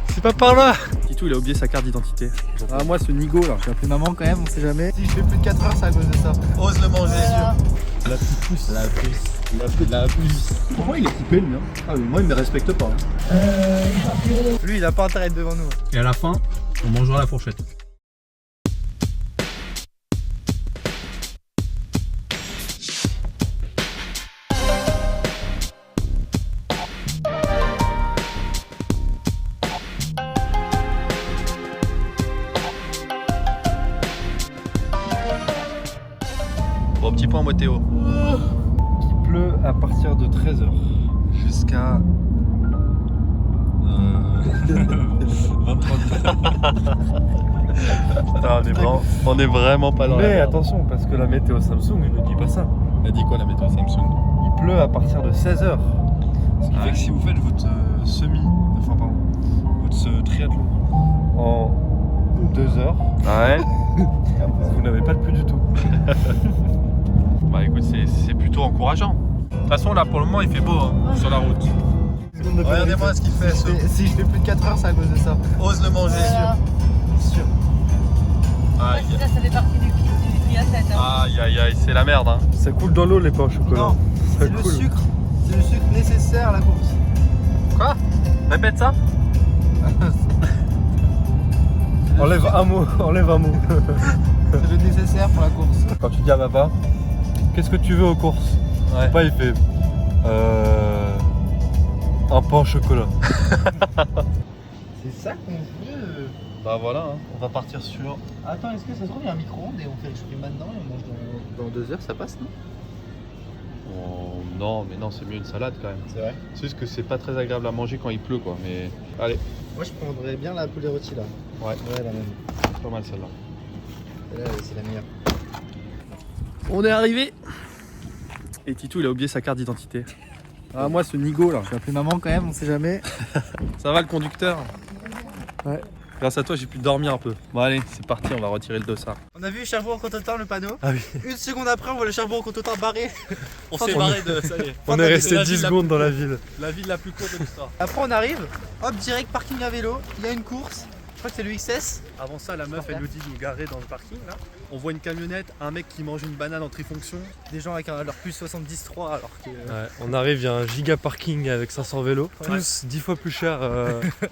C'est pas par là. Titou il a oublié sa carte d'identité. Ah moi ce Nigo là, j'ai appelé maman quand même, on sait jamais. Si je fais plus de 4 heures c'est à cause de ça. Ose le manger. La petite puce. La puce. La puce. Pourquoi il est coupé lui hein? Ah mais moi il me respecte pas. Lui il a pas intérêt d'être devant nous. Et à la fin, on mangera la fourchette. Bon, petit point météo. Il pleut à partir de 13h. Jusqu'à 23. Putain, on est vraiment pas dans la Mais merde. attention parce que la météo Samsung ne dit pas ça. Elle dit quoi la météo Samsung? Il pleut à partir de 16h. Ce qui Ouais. fait que si vous faites votre votre triathlon en 2 heures, Ouais. vous n'avez pas de pluie du tout. Bah écoute, c'est plutôt encourageant. De toute façon là pour le moment il fait beau hein, sur la route. Regardez-moi ce qu'il fait. Si je fais plus de 4 heures c'est à cause de ça. Ose le manger. Sûr. Aïe. Ça fait partie du triathlète. Aïe aïe aïe, c'est la merde hein. Ça coule dans l'eau les pains au chocolat. Non, ça c'est le coule. sucre. C'est le sucre nécessaire à la course. Quoi? Répète ça. Enlève un mot, enlève un mot. C'est le nécessaire pour la course. Quand tu dis à papa, qu'est-ce que tu veux aux courses? Ouais. Papa il fait un pain au chocolat. C'est ça qu'on veut. Bah voilà, hein. On va partir sur... Attends, est-ce que ça se trouve il y a un micro-ondes et on fait le choupi maintenant et on mange dans 2 heures, ça passe non? Oh, non mais non, c'est mieux une salade quand même. C'est vrai. C'est juste que c'est pas très agréable à manger quand il pleut quoi, mais... Allez, Moi je prendrais bien la poulet rôti là. ouais, Ouais, la même. pas mal celle-là. Celle-là, c'est la meilleure. On est arrivé. Et Titou il a oublié sa carte d'identité. Ah moi ce Nigo là, J'ai appelé maman quand même, on sait jamais. Ça va le conducteur? Ouais. Grâce à toi j'ai pu dormir un peu. Bon allez, c'est parti, on va retirer le dossard. On a vu Cherbourg-en-Cotentin le panneau. Ah oui. Une seconde après on voit le Cherbourg-en-Cotentin barré. On s'est barré de... Ça y est. On est C'est resté la 10 ville la secondes plus dans la courte. ville. La ville la plus courte de l'histoire. Après on arrive, hop direct parking à vélo, il y a une course. Je crois que c'est le XS. Avant ça, la meuf elle nous dit de nous garer dans le parking là. On voit une camionnette, un mec qui mange une banane en trifonction. Des gens avec leur plus 70.3 alors que... Ouais, on arrive, il y a un giga parking avec 500 vélos. Ouais. Tous 10 fois plus cher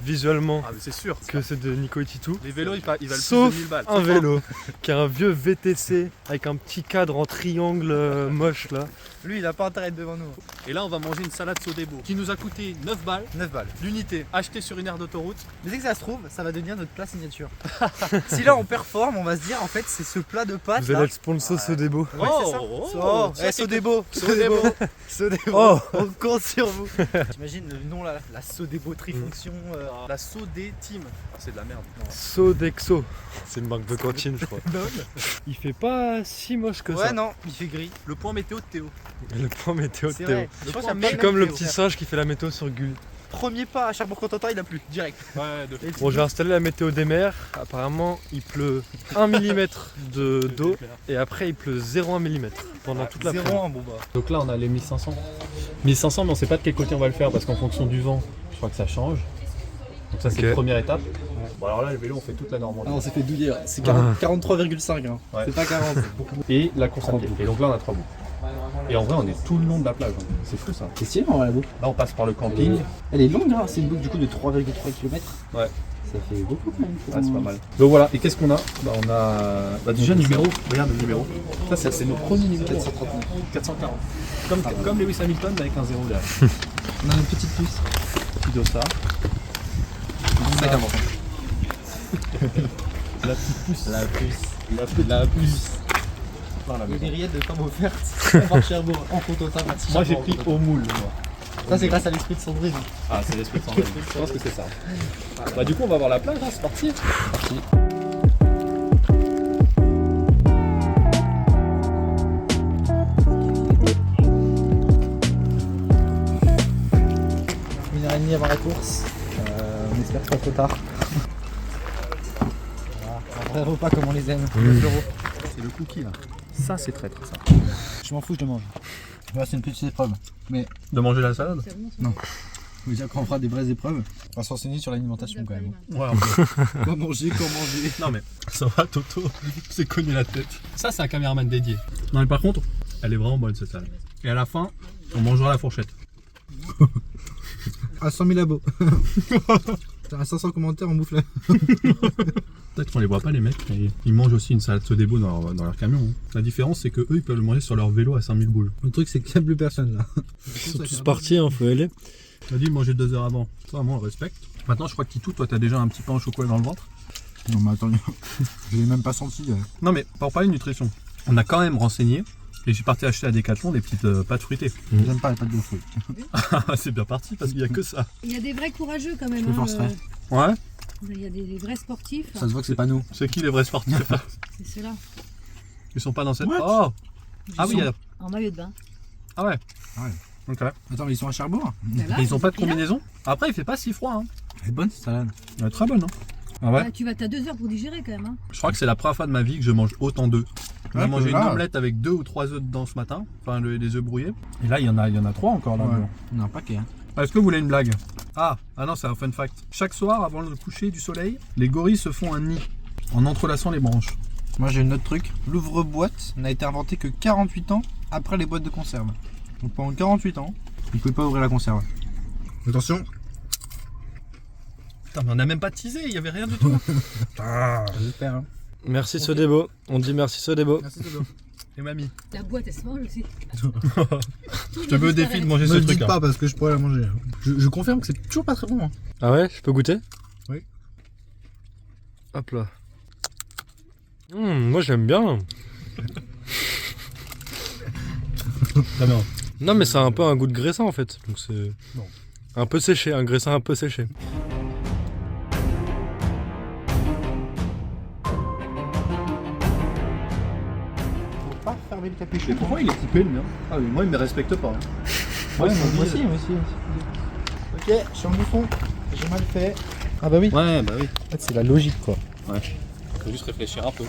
visuellement Ah mais c'est sûr. que ceux de Nico et Titou. Les vélos ils valent plus Sauf de 1000 balles. un vélo qui a un vieux VTC avec un petit cadre en triangle moche là. Lui il a pas intérêt d'être devant nous. Et là on va manger une salade Sodebo qui nous a coûté 9 balles 9 balles. l'unité, achetée sur une aire d'autoroute. Mais c'est que ça se trouve, ça va devenir notre plat signature. Si là on performe, on va se dire en fait c'est ce plat de pâtes Vous là. allez être sponsor Sodebo. Ouais, c'est ça. Sodebo. Sodebo. Sodebo. Oh. On compte sur vous. T'imagines le nom là, la Sodebo trifonction. La Sodé Team. Ah, c'est de la merde. Sodexo. C'est une marque de cantine je crois. Il fait pas si moche que Ouais ça. non, il fait gris. Le point météo de Théo. Le point météo de C'est Théo. vrai. Je crois qu'il y a point pas Je suis de comme le météo. petit singe qui fait la météo sur Gul. Premier pas à Cherbourg-Cotentin, il a plu direct. Ouais, de Bon, j'ai installé la météo des mers. Apparemment, il pleut 1 mm d'eau et après il pleut 0,1 mm pendant toute la 0 période. en bon bah. Donc là on a les 1500. 1500 mais on sait pas de quel côté on va le faire parce qu'en fonction du vent, je crois que ça change. Donc ça c'est Ok. la première étape. Bon alors là le vélo on fait toute la Normandie. on s'est fait douiller, c'est 43,5 hein. Ouais. C'est pas 40, c'est beaucoup. Et la course à pied. Et donc là on a 3 bouts. Et en vrai on est tout le long de la plage. hein. C'est fou ça. C'est stylé en vrai la boucle. Là on passe par le camping. Elle est longue hein, c'est une boucle du coup de 3,3 km. Ouais. Ça fait beaucoup quand même. Ah, c'est pas mal. Donc voilà, et qu'est-ce qu'on a? Bah on a déjà numéro, regarde le numéro. Ça c'est nos premiers numéros. 439. 440. Comme Lewis Hamilton mais avec un 0 derrière. On a une petite puce. Petit dossard. C'est important. La petite puce. La puce. La puce. Dans la Il y a maison. des rillettes de femmes offertes par Cherbourg en Cotentin. Moi j'ai pris au moule. Moi. Ça c'est grâce à l'esprit de Sandrine. Ah c'est l'esprit de Sandrine. Je pense que c'est ça. Bah du coup on va voir la plage, hein, c'est parti. Parti. Une heure et demie avant la course. On espère pas trop tard. Voilà, un vrai repas comme on les aime. 9 euros. C'est le cookie là. Ça c'est traître ça. Je m'en fous, je te mange. Là c'est une petite épreuve. Mais De manger la salade? veut dire qu'on fera des vraies épreuves. On va se renseigner sur l'alimentation quand même. Ouais, Quoi manger, quand manger. non mais ça va Toto, c'est cogné la tête. Ça c'est un caméraman dédié. Non mais par contre, elle est vraiment bonne cette salade. Et à la fin, on mangera la fourchette. À 100 000 abos. À 500 commentaires, on bouffe là. Peut-être qu'on les voit pas les mecs, mais ils mangent aussi une salade Sodebo dans leur camion. Hein. La différence c'est que eux ils peuvent le manger sur leur vélo à 5000 boules. Le truc c'est qu'il n'y a plus personne là. Ils sont tous partis, hein, faut y aller. On a dit de manger 2 heures avant. Ça vraiment on le respecte. Maintenant je crois que Titou, toi t'as déjà un petit pain au chocolat dans le ventre. Non mais attends, je l'ai même pas senti. Non mais pour parler de nutrition, on a quand même renseigné. Et j'ai parti acheter à Decathlon des petites pâtes fruitées. J'aime pas les pâtes de fruits. C'est bien parti parce qu'il n'y a que ça. Il y a des vrais courageux quand même. Je me forcerai. Ouais. Il y a des vrais sportifs. Ça se voit que c'est pas nous. C'est qui les vrais sportifs? C'est ceux-là. Ils sont pas dans cette. What? Oh. Ah oui. En maillot de bain. Ah ouais. Ah ouais. Ok. Attends, mais ils sont à Cherbourg. Voilà, Et ils ont pas de pris là. combinaison. Après il fait pas si froid. Hein. Elle est bonne cette salade. Elle est très bonne. Hein. Ah ouais. Ah, tu vas, t'as 2 heures pour digérer quand même. Hein. Je crois que c'est la première fois de ma vie que je mange autant d'œufs. On a Ouais, mangé une là. omelette avec 2 ou 3 œufs dedans ce matin. Enfin des œufs brouillés. Et là il y en a 3 encore là. Ouais. Non, pas qu'un. Est-ce que vous voulez une blague? Ah non, c'est un fun fact. Chaque soir, avant le coucher du soleil, les gorilles se font un nid en entrelaçant les branches. Moi j'ai un autre truc. L'ouvre-boîte n'a été inventé que 48 ans après les boîtes de conserve. Donc pendant 48 ans, vous ne pouvez pas ouvrir la conserve. Attention. Putain, mais on n'a même pas teasé, il y avait rien du tout. J'espère. Hein. Merci Sodebo. On dit merci Sodebo. Merci Dodo. Et mamie. La boîte elle se mange aussi. Je te mets au défi de manger Ne ce le truc. dites pas parce que je pourrais la manger. Hein. Je confirme que c'est toujours pas très bon. Hein. Ah ouais, je peux goûter? Oui. Hop là. Moi j'aime bien. Très bien. Non mais ça a un peu un goût de graissin en fait. Donc c'est Non. un peu séché, un graissin un peu séché. Faut pas fermer le capuchon. Mais pourquoi il est typé le mien? Ah oui, moi il me respecte pas. Ouais, moi aussi. Ok, je suis en bouffon. J'ai mal fait. Ah bah oui. Ouais, bah oui. En fait, c'est la logique quoi. Ouais. Faut juste réfléchir un peu.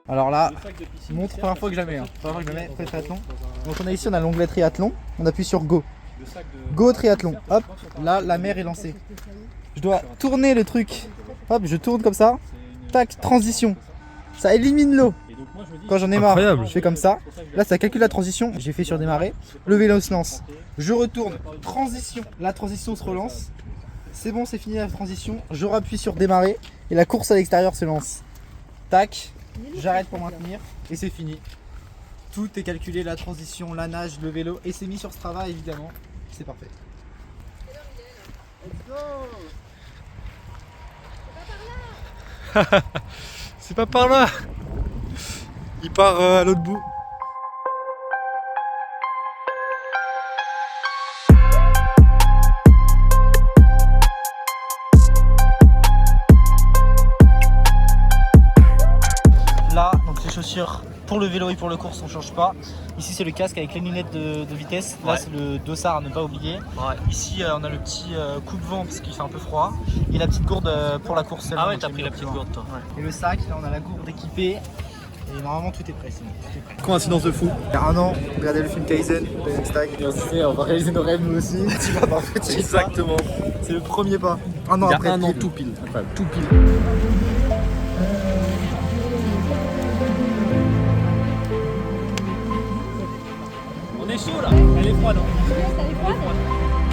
Alors là, montre première fois que jamais. Hein. Première fois que jamais, fait triathlon. Donc on a ici, on a l'onglet triathlon. On appuie sur Go. Go triathlon. Hop, là la mer est lancée. Je dois tourner le truc. Hop, je tourne comme ça. Tac, transition. Ça élimine l'eau. Quand j'en ai marre, Incroyable. je fais comme ça. Là, ça calcule la transition. J'ai fait sur démarrer. Le vélo se lance. Je retourne. Transition. La transition se relance. C'est bon, c'est fini la transition. Je rappuie sur démarrer. Et la course à l'extérieur se lance. Tac. J'arrête pour maintenir. Et c'est fini. Tout est calculé. La transition, la nage, le vélo. Et c'est mis sur Strava, évidemment. C'est parfait. C'est pas par là. Il part à l'autre bout. Là, donc les chaussures pour le vélo et pour le course, on change pas. Ici, c'est le casque avec les lunettes de vitesse. Là, c'est le dossard à ne pas oublier. Ici, on a le petit coupe-vent parce qu'il fait un peu froid. Et la petite gourde pour la course. Ah ouais, t'as pris la petite gourde toi. Et le sac, là, on a la gourde équipée. Et normalement, tout est prêt. Sinon, tout est prêt. Coïncidence de fou. Il y a un an, on regardait le film Kaizen, Payback Stag. Et on se disait, on va réaliser nos rêves nous aussi. Tu vas voir, en fait, Exactement. c'est le premier pas. Un an Il y a après. un an pile. tout pile. Incroyable. Tout pile. On est chaud là. Elle est froide. Elle est froide.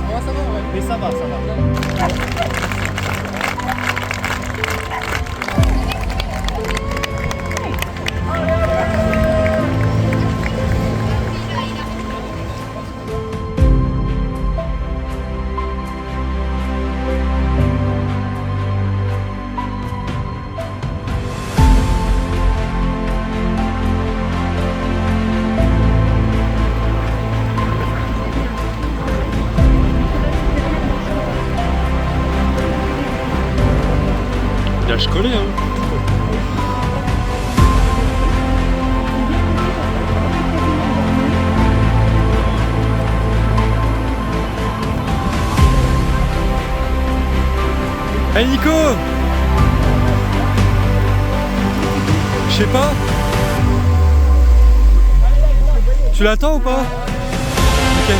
Ouais, ça va, ouais. Mais ça va, ça va. Gage collé hein. Hey Nico! Je sais pas. Tu l'attends ou pas? Ok.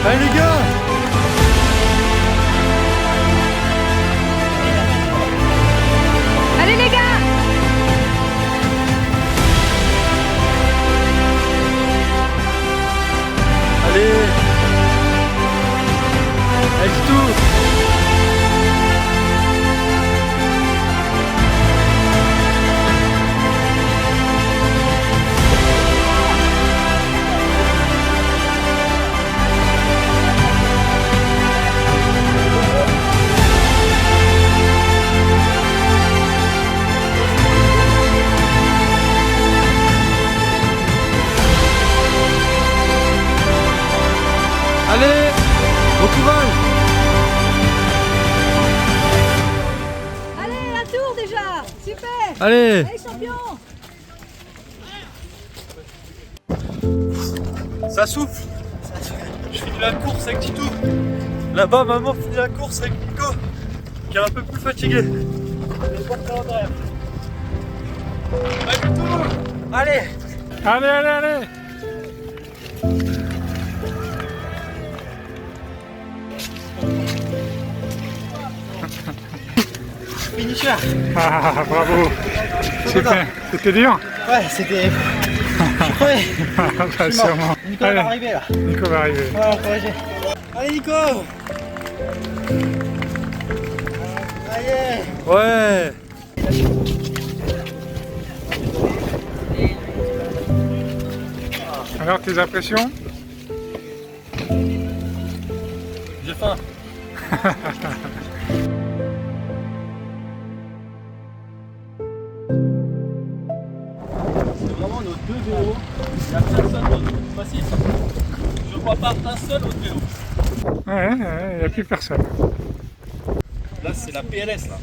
Allez les gars! Allez les gars! Allez! Allez tout! Allez! Bon courage! Allez, un tour déjà! Super! Allez! Allez champion! Ça souffle! Je finis la course avec Titou. Là-bas, maman finit la course avec Nico, qui est un peu plus fatigué. Allez, Titou! Allez! Allez, allez, allez. Finisher. Ah, bravo. Super. C'était dur. Ouais, c'était. Je suis crevé. Pas sûrement. Nico va Allez, arriver là. Nico va arriver. On va l'encourager. Allez Nico. Allez. Ouais! Alors, tes impressions? J'ai faim. C'est vraiment nos deux vélos. Il n'y a personne d'autre. Facile. Je vois pas un seul autre vélo. Ouais, il n'y a plus personne. Là, c'est la PLS là.